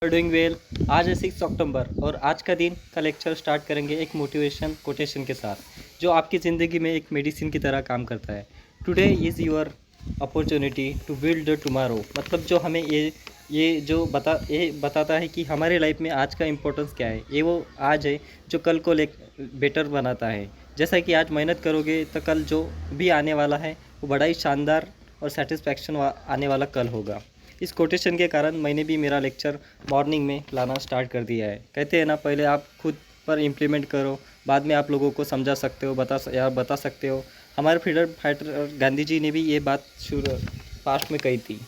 Doing well. आज है 6 अक्टूबर और आज का दिन का लेक्चर स्टार्ट करेंगे एक मोटिवेशन कोटेशन के साथ जो आपकी ज़िंदगी में एक मेडिसिन की तरह काम करता है। Today is your opportunity to build the tomorrow. मतलब जो हमें ये बताता है कि हमारे लाइफ में आज का इम्पोर्टेंस क्या है। ये वो आज है जो कल को बेटर बनाता है। जैसा कि आज मेहनत करोगे तो कल जो भी आने वाला है वो बड़ा ही शानदार और सेटिस्फैक्शन आने वाला कल होगा। इस कोटेशन के कारण मैंने भी मेरा लेक्चर मॉर्निंग में लाना स्टार्ट कर दिया है। कहते हैं ना, पहले आप खुद पर इम्प्लीमेंट करो, बाद में आप लोगों को समझा सकते हो, बता सकते हो। हमारे फ्रीडम फाइटर गांधी जी ने भी ये बात शुरू पास्ट में कही थी।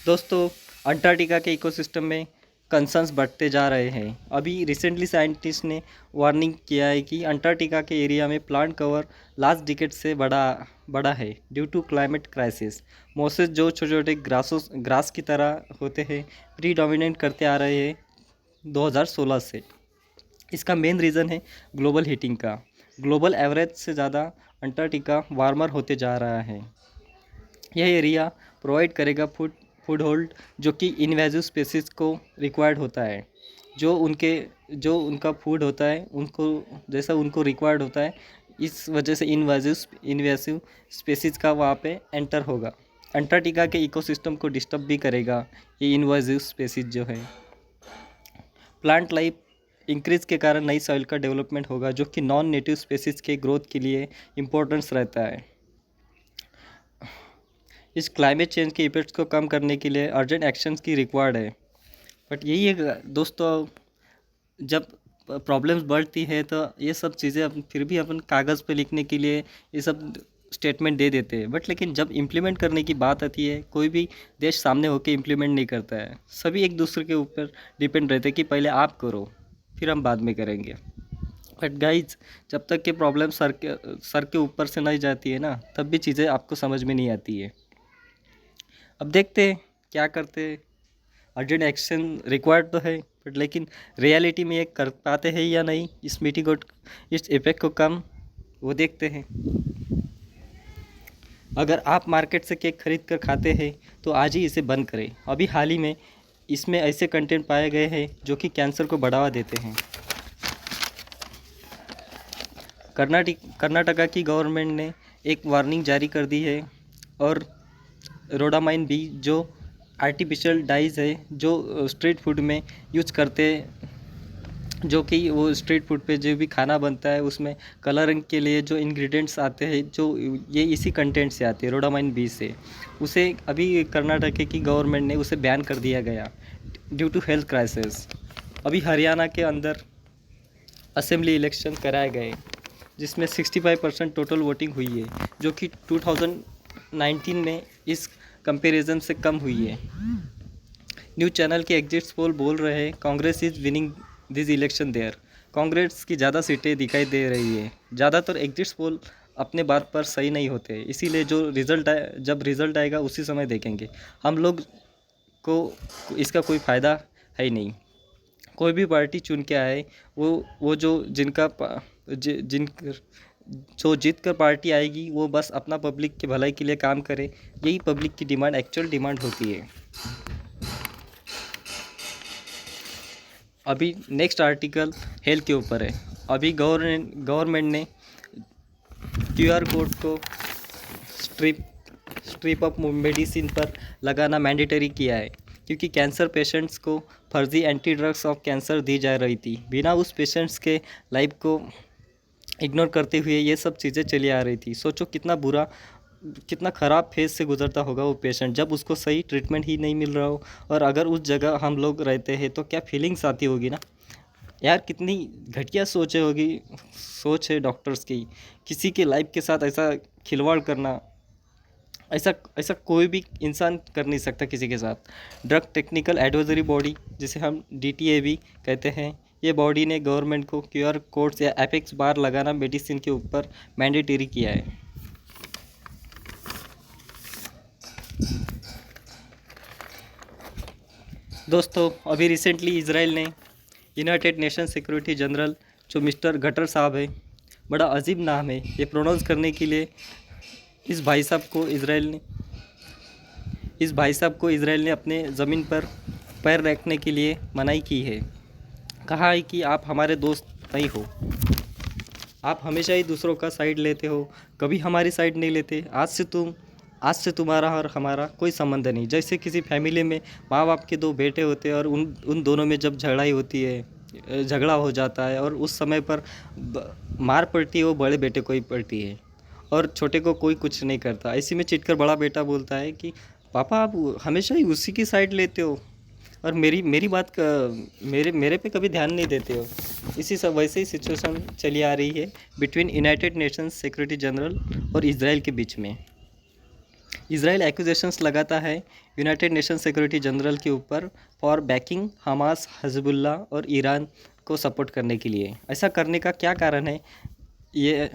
दोस्तों, अंटार्कटिका के इकोसिस्टम में कंसर्न्स बढ़ते जा रहे हैं। अभी रिसेंटली साइंटिस्ट ने वार्निंग किया है कि अंटार्कटिका के एरिया में प्लांट कवर लास्ट डिकेड से बड़ा है ड्यू टू क्लाइमेट क्राइसिस। मोसेस जो छोटे छोटे ग्रास की तरह होते हैं प्रीडोमिनेंट करते आ रहे हैं 2016 से। इसका मेन रीज़न है ग्लोबल हीटिंग का। ग्लोबल एवरेज से ज़्यादा अंटार्कटिका वार्मर होते जा रहा है। यह एरिया प्रोवाइड करेगा फूड होल्ड जो कि इन्वेजिव स्पेसिस को रिक्वायर्ड होता है। जो उनका फूड होता है उनको रिक्वायर्ड होता है। इस वजह से इन्वेसिव स्पेसिस का वहाँ पे एंटर होगा। अंटार्कटिका के इकोसिस्टम को डिस्टर्ब भी करेगा ये इन्वेजिव स्पेसिस जो है। प्लांट लाइफ इंक्रीज के कारण नई सॉइल का डेवलपमेंट होगा जो कि नॉन नेटिव स्पेसिस के ग्रोथ के लिए इम्पोर्टेंस रहता है। इस क्लाइमेट चेंज के इफेक्ट्स को कम करने के लिए अर्जेंट एक्शंस की रिक्वायर्ड है। बट यही है दोस्तों, जब प्रॉब्लम्स बढ़ती है तो ये सब चीज़ें फिर भी अपन कागज़ पे लिखने के लिए ये सब स्टेटमेंट दे देते हैं। बट लेकिन जब इम्प्लीमेंट करने की बात आती है, कोई भी देश सामने होकर इम्प्लीमेंट नहीं करता है। सभी एक दूसरे के ऊपर डिपेंड रहते हैं कि पहले आप करो फिर हम बाद में करेंगे। बट गाइज, जब तक कि प्रॉब्लम सर के ऊपर से नहीं जाती है ना, तब भी चीज़ें आपको समझ में नहीं आती है। अब देखते हैं क्या करते हैं। अर्जेंट एक्शन रिक्वायर्ड तो है, बट लेकिन रियलिटी में ये कर पाते हैं या नहीं, इस इफेक्ट को कम वो देखते हैं। अगर आप मार्केट से केक खरीद कर खाते हैं तो आज ही इसे बंद करें। अभी हाल ही में इसमें ऐसे कंटेंट पाए गए हैं जो कि कैंसर को बढ़ावा देते हैं। कर्नाटका की गवर्नमेंट ने एक वार्निंग जारी कर दी है। और रोडामाइन भी जो आर्टिफिशियल डाइज है जो स्ट्रीट फूड में यूज करते, जो कि वो स्ट्रीट फूड पे जो भी खाना बनता है उसमें कलरिंग के लिए जो इंग्रेडिएंट्स आते हैं जो ये इसी कंटेंट से आते हैं, रोडामाइन बी से। उसे अभी कर्नाटक की गवर्नमेंट ने उसे बैन कर दिया गया ड्यू टू हेल्थ क्राइसिस। अभी हरियाणा के अंदर असेंबली इलेक्शन कराए गए जिसमें 65% टोटल वोटिंग हुई है, जो कि 2019 में इस कंपैरिजन से कम हुई है। न्यूज़ चैनल के एग्जिट पोल बोल रहे हैं Congress is winning this election there. Congress की ज़्यादा सीटें दिखाई दे रही है। ज़्यादातर एग्जिट पोल अपने बात पर सही नहीं होते, इसीलिए जब रिज़ल्ट आएगा उसी समय देखेंगे। हम लोग को इसका कोई फ़ायदा है ही नहीं। कोई भी पार्टी चुन के आए, वो जो जीत कर पार्टी आएगी वो बस अपना पब्लिक के भलाई के लिए काम करे। यही पब्लिक की डिमांड एक्चुअल डिमांड होती है। अभी नेक्स्ट आर्टिकल हेल्थ के ऊपर है। अभी गवर्नमेंट ने क्यूआर कोड को स्ट्रिप ऑफ मेडिसिन पर लगाना मैंडेटरी किया है, क्योंकि कैंसर पेशेंट्स को फर्जी एंटी ड्रग्स ऑफ कैंसर दी जा रही थी। बिना उस पेशेंट्स के लाइफ को इग्नोर करते हुए ये सब चीज़ें चली आ रही थी। सोचो कितना ख़राब फेज से गुजरता होगा वो पेशेंट जब उसको सही ट्रीटमेंट ही नहीं मिल रहा हो। और अगर उस जगह हम लोग रहते हैं तो क्या फीलिंग्स आती होगी ना यार। कितनी घटिया सोच है डॉक्टर्स की। किसी के लाइफ के साथ ऐसा खिलवाड़ करना, ऐसा कोई भी इंसान कर नहीं सकता किसी के साथ। ड्रग टेक्निकल एडवाइजरी बॉडी, जिसे हम DTA भी कहते हैं, ये बॉडी ने गवर्नमेंट को QR कोड्स या एपेक्स बार लगाना मेडिसिन के ऊपर मैंडेटरी किया है। दोस्तों, अभी रिसेंटली इजराइल ने यूनाइटेड नेशन सिक्योरिटी जनरल, जो मिस्टर गटर साहब है, बड़ा अजीब नाम है ये प्रोनाउंस करने के लिए, इस भाई साहब को इजराइल ने इस भाई साहब को इसराइल ने अपने ज़मीन पर पैर रखने के लिए मनाही की है। कहा है कि आप हमारे दोस्त नहीं हो, आप हमेशा ही दूसरों का साइड लेते हो, कभी हमारी साइड नहीं लेते। आज से तुम्हारा और हमारा कोई संबंध नहीं। जैसे किसी फैमिली में माँ बाप के दो बेटे होते हैं और उन दोनों में जब झगड़ाई होती है, झगड़ा हो जाता है और उस समय पर मार पड़ती है, वो बड़े बेटे को ही पड़ती है और छोटे को कोई कुछ नहीं करता। ऐसे में चिढ़कर बड़ा बेटा बोलता है कि पापा आप हमेशा ही उसी की साइड लेते हो और मेरी बात का मेरे पे कभी ध्यान नहीं देते हो। इसी सब वैसे ही सिचुएशन चली आ रही है between United Nations security general और इसराइल के बीच में। इसराइल एक्यूजेशंस लगाता है यूनाइटेड नेशन सिक्योरिटी जनरल के ऊपर फॉर बैकिंग हमास, हिजबुल्लाह और ईरान को सपोर्ट करने के लिए। ऐसा करने का क्या कारण है? ये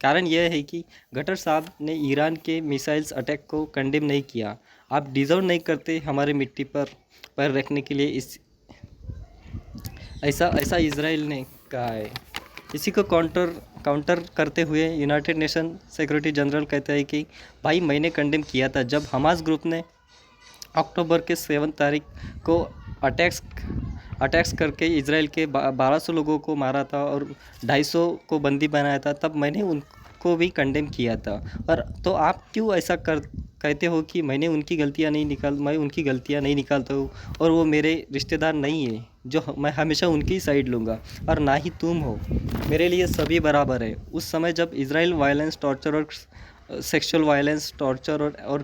कारण यह है कि गटर साहब ने ईरान के मिसाइल्स अटैक को कंडेम नहीं किया। आप डिज़र्व नहीं करते हमारे मिट्टी पर पैर रखने के लिए, इस ऐसा ऐसा इसराइल ने कहा है। इसी को काउंटर करते हुए यूनाइटेड नेशन सिक्योरिटी जनरल कहता है कि भाई मैंने कंडेम किया था जब हमास ग्रुप ने अक्टूबर के 7 तारीख को अटैक्स करके इसराइल के 1200 लोगों को मारा था और 250 को बंदी बनाया था, तब मैंने उनको भी कंडेम किया था। और तो आप क्यों ऐसा कहते हो कि मैं उनकी गलतियां नहीं निकालता हूँ और वो मेरे रिश्तेदार नहीं है जो मैं हमेशा उनकी साइड लूँगा, और ना ही तुम हो। मेरे लिए सभी बराबर है। उस समय जब इसराइल वायलेंस, टॉर्चर और सेक्सुअल वायलेंस, टॉर्चर और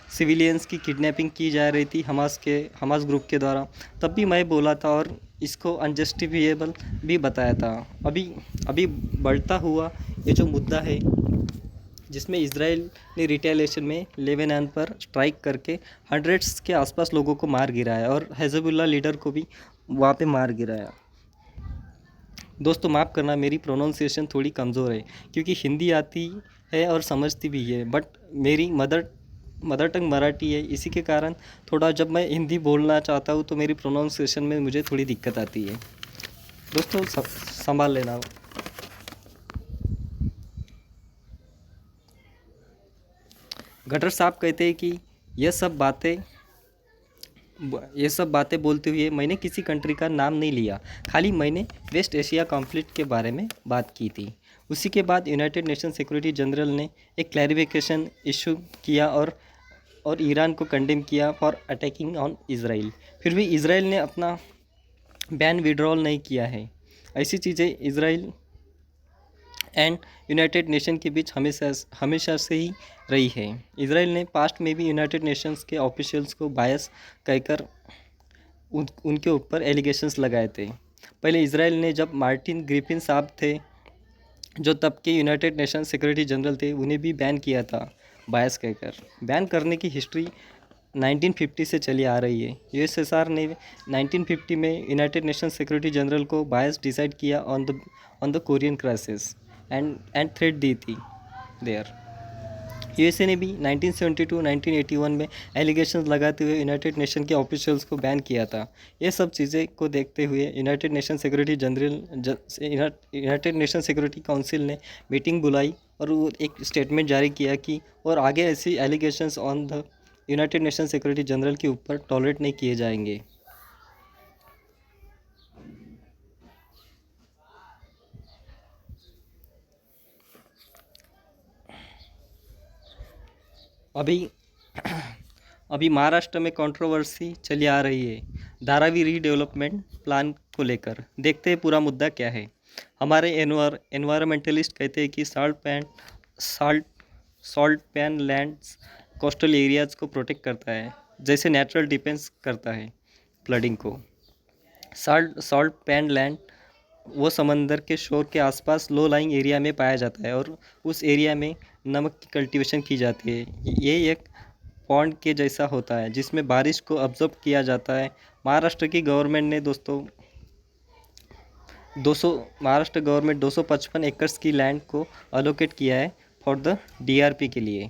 सिविलियंस की किडनैपिंग की जा रही थी हमास ग्रुप के द्वारा, तब भी मैं बोला था और इसको अनजस्टिफिएबल भी बताया था। अभी बढ़ता हुआ ये जो मुद्दा है जिसमें इसराइल ने रिटेलिएशन में लेबनान पर स्ट्राइक करके हंड्रेड्स के आसपास लोगों को मार गिराया और हिजबुल्लाह लीडर को भी वहाँ पे मार गिराया। दोस्तों माफ़ करना, मेरी प्रोनाउंसिएशन थोड़ी कमज़ोर है क्योंकि हिंदी आती है और समझती भी है, बट मेरी मदर टंग मराठी है। इसी के कारण थोड़ा जब मैं हिंदी बोलना चाहता हूँ तो मेरी प्रोनाउंसिएशन में मुझे थोड़ी दिक्कत आती है। दोस्तों संभाल लेना। गटर साहब कहते हैं कि ये सब बातें बोलते हुए मैंने किसी कंट्री का नाम नहीं लिया, खाली मैंने वेस्ट एशिया कॉन्फ्लिक्ट के बारे में बात की थी। उसी के बाद यूनाइटेड नेशन सिक्योरिटी जनरल ने एक क्लैरिफिकेशन इशू किया और ईरान को कंडेम किया फॉर अटैकिंग ऑन इसराइल। फिर भी इसराइल ने अपना बैन विड्रॉल नहीं किया है। ऐसी चीज़ें इसराइल एंड यूनाइटेड नेशन के बीच हमेशा से ही रही है। इसराइल ने पास्ट में भी यूनाइटेड नेशंस के ऑफिशियल्स को बायस कहकर उनके ऊपर एलिगेशंस लगाए थे। पहले इसराइल ने जब मार्टिन ग्रिफिन साहब थे जो तब के यूनाइटेड नेशन सिक्योरिटी जनरल थे, उन्हें भी बैन किया था बायस कहकर। बैन करने की हिस्ट्री 1950 से चली आ रही है। यूएसएसआर ने 1950 में यूनाइटेड नेशन सिक्योरिटी जनरल को बायस डिसाइड किया on the Korean crisis and threat दी थी देयर। यूएसए ने भी 1972-1981 में एलिगेशंस लगाते हुए यूनाइटेड नेशन के ऑफिशियल्स को बैन किया था। ये सब चीज़ें को देखते हुए यूनाइटेड नेशन सिक्योरिटी काउंसिल ने मीटिंग बुलाई और वो एक स्टेटमेंट जारी किया कि और आगे ऐसी allegations on the United nation security general के ऊपर टॉलरेट नहीं किए जाएंगे। अभी महाराष्ट्र में कंट्रोवर्सी चली आ रही है धारावी रीडेवलपमेंट प्लान को लेकर। देखते हैं पूरा मुद्दा क्या है। हमारे एनवायरमेंटलिस्ट कहते हैं कि salt pan lands coastal areas को प्रोटेक्ट करता है, जैसे नेचुरल डिफेंस करता है फ्लडिंग को। सॉल्ट पैन लैंड वो समंदर के शोर के आसपास लो लाइंग एरिया में पाया जाता है और उस एरिया में नमक की कल्टीवेशन की जाती है। ये एक पॉन्ड के जैसा होता है जिसमें बारिश को अब्जॉर्ब किया जाता है। महाराष्ट्र गवर्नमेंट 255 एकर्स की लैंड को अलोकेट किया है फॉर द डीआरपी के लिए।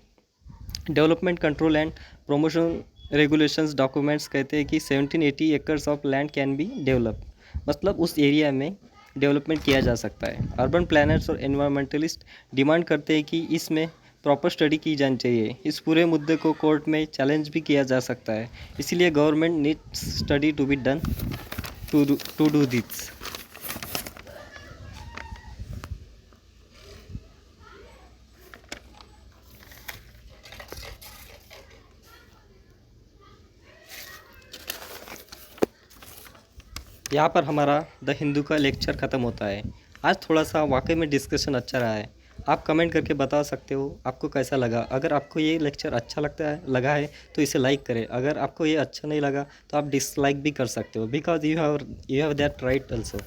Development control and promotion regulations documents कहते हैं कि 1780 acres of land can be develop, मतलब उस एरिया में डेवलपमेंट किया जा सकता है। अर्बन प्लानर्स और एनवायरमेंटलिस्ट डिमांड करते हैं कि इसमें प्रॉपर स्टडी की जानी चाहिए। इस पूरे मुद्दे को कोर्ट में चैलेंज भी किया जा सकता है। इसीलिए government needs study to be done to do this. यहाँ पर हमारा द हिंदू का लेक्चर ख़त्म होता है। आज थोड़ा सा वाकई में डिस्कशन अच्छा रहा है। आप कमेंट करके बता सकते हो आपको कैसा लगा। अगर आपको ये लेक्चर अच्छा लगा है तो इसे लाइक करें। अगर आपको ये अच्छा नहीं लगा तो आप डिसलाइक भी कर सकते हो, because you have that right also.